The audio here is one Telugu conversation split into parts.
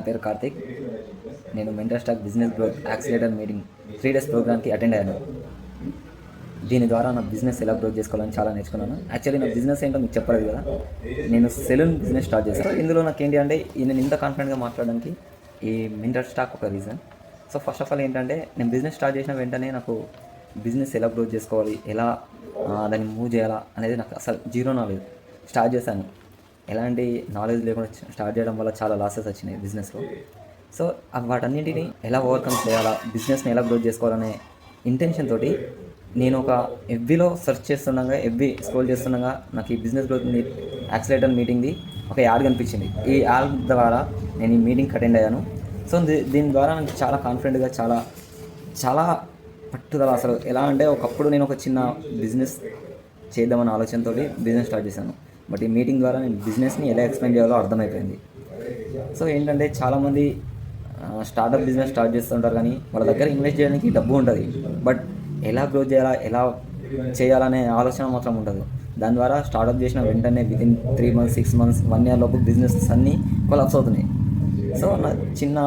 నా పేరు కార్తిక్. నేను mentor stock business growth accelerator meeting 3 days ప్రోగ్రామ్కి అటెండ్ అయ్యాను. దీని ద్వారా నా బిజినెస్ ఎలా గ్రోత్ చేసుకోవాలని చాలా నేర్చుకున్నాను. యాక్చువల్లీ నా బిజినెస్ ఏంటో మీకు చెప్పలేదు కదా, నేను సెలూన్ బిజినెస్ స్టార్ట్ చేశాను. ఇందులో నాకు ఏంటి అంటే నేను ఇంత కాన్ఫిడెంట్గా మాట్లాడడానికి ఈ మెంటర్ స్టాక్ ఒక reason. So first of all ఏంటంటే నేను బిజినెస్ స్టార్ట్ చేసిన వెంటనే నాకు బిజినెస్ ఎలా గ్రోత్ చేసుకోవాలి, ఎలా దాన్ని మూవ్ చేయాలా అనేది నాకు అసలు జీరో నాలెడ్జ్. స్టార్ట్ చేశాను, ఎలాంటి నాలెడ్జ్ లేకుండా స్టార్ట్ చేయడం వల్ల చాలా లాసెస్ వచ్చినాయి బిజినెస్లో. సో వాటన్నింటినీ ఎలా ఓవర్కమ్ చేయాలా, బిజినెస్ని ఎలా గ్రోత్ చేసుకోవాలనే ఇంటెన్షన్ తోటి నేను ఒక ఎఫ్బీలో సెర్చ్ చేస్తుండగా, ఎఫ్బీ స్క్రోల్ చేస్తుండగా నాకు ఈ బిజినెస్ గ్రోత్ యాక్సిలేటర్ మీటింగ్ది ఒక యాడ్ కనిపించింది. ఈ యాడ్ ద్వారా నేను ఈ మీటింగ్కి అటెండ్ అయ్యాను. సో దీని ద్వారా నాకు చాలా కాన్ఫిడెంట్గా, చాలా చాలా పట్టుదల. అసలు ఎలా అంటే ఒకప్పుడు నేను ఒక చిన్న బిజినెస్ చేద్దామన్న ఆలోచనతో బిజినెస్ స్టార్ట్ చేశాను. బట్ ఈ మీటింగ్ ద్వారా నేను బిజినెస్ని ఎలా ఎక్స్ప్లెయిన్ చేయాలో అర్థమైపోయింది. సో ఏంటంటే చాలామంది స్టార్టప్ బిజినెస్ స్టార్ట్ చేస్తుంటారు, కానీ వాళ్ళ దగ్గర ఇన్వెస్ట్ చేయడానికి డబ్బు ఉంటుంది, బట్ ఎలా గ్రోత్ చేయాలా, ఎలా చేయాలనే ఆలోచన మాత్రం ఉండదు. దాని ద్వారా స్టార్టప్ చేసిన వెంటనే వితిన్ 3 months 6 months 1 year లోపు బిజినెస్ అన్నీ కొలాప్స్ అవుతున్నాయి. సో నా చిన్న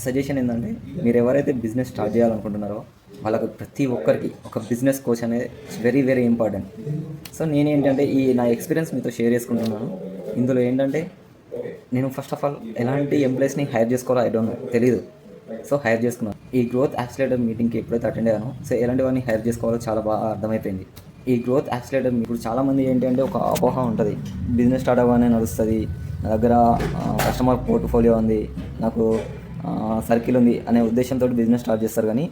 సజెషన్ ఏంటంటే, మీరు ఎవరైతే బిజినెస్ స్టార్ట్ చేయాలనుకుంటున్నారో వాళ్ళకు ప్రతి ఒక్కరికి ఒక బిజినెస్ కోచ్ అనేది వెరీ వెరీ ఇంపార్టెంట్. సో నేనేంటంటే ఈ నా ఎక్స్పీరియన్స్ మీతో షేర్ చేసుకుంటున్నాను. ఇందులో ఏంటంటే నేను ఫస్ట్ ఆఫ్ ఆల్ ఎలాంటి ఎంప్లాయీస్ని హైర్ చేసుకోవాలో తెలీదు. సో హైర్ చేసుకున్నాను. ఈ గ్రోత్ యాక్సిలేటర్ మీటింగ్కి ఎప్పుడైతే అటెండ్ అయ్యానో, సో ఎలాంటి వాడిని హైర్ చేసుకోవాలో చాలా బాగా అర్థమైపోయింది. ఈ గ్రోత్ యాక్సిలేటర్ ఇప్పుడు చాలామంది ఏంటంటే ఒక అపోహ ఉంటుంది, బిజినెస్ స్టార్ట్ అవ్వగానే నడుస్తుంది, నా దగ్గర కస్టమర్ పోర్ట్ఫోలియో ఉంది, నాకు సర్కిల్ ఉంది అనే ఉద్దేశంతో బిజినెస్ స్టార్ట్ చేస్తారు. కానీ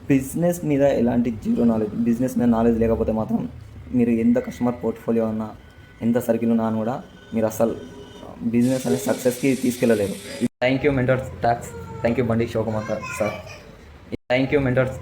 బిజినెస్ మీద ఎలాంటి జీరో నాలెడ్జ్, బిజినెస్ మీద నాలెడ్జ్ లేకపోతే మాత్రం మీరు ఎంత కస్టమర్ పోర్ట్ఫోలియో ఉన్నా, ఎంత సర్కిల్ ఉన్నా అని కూడా మీరు అసలు బిజినెస్ అనేది సక్సెస్కి తీసుకెళ్ళలేరు. Thank you mentor talks. Thank you Bandi Shivakumar sir. Thank you mentors.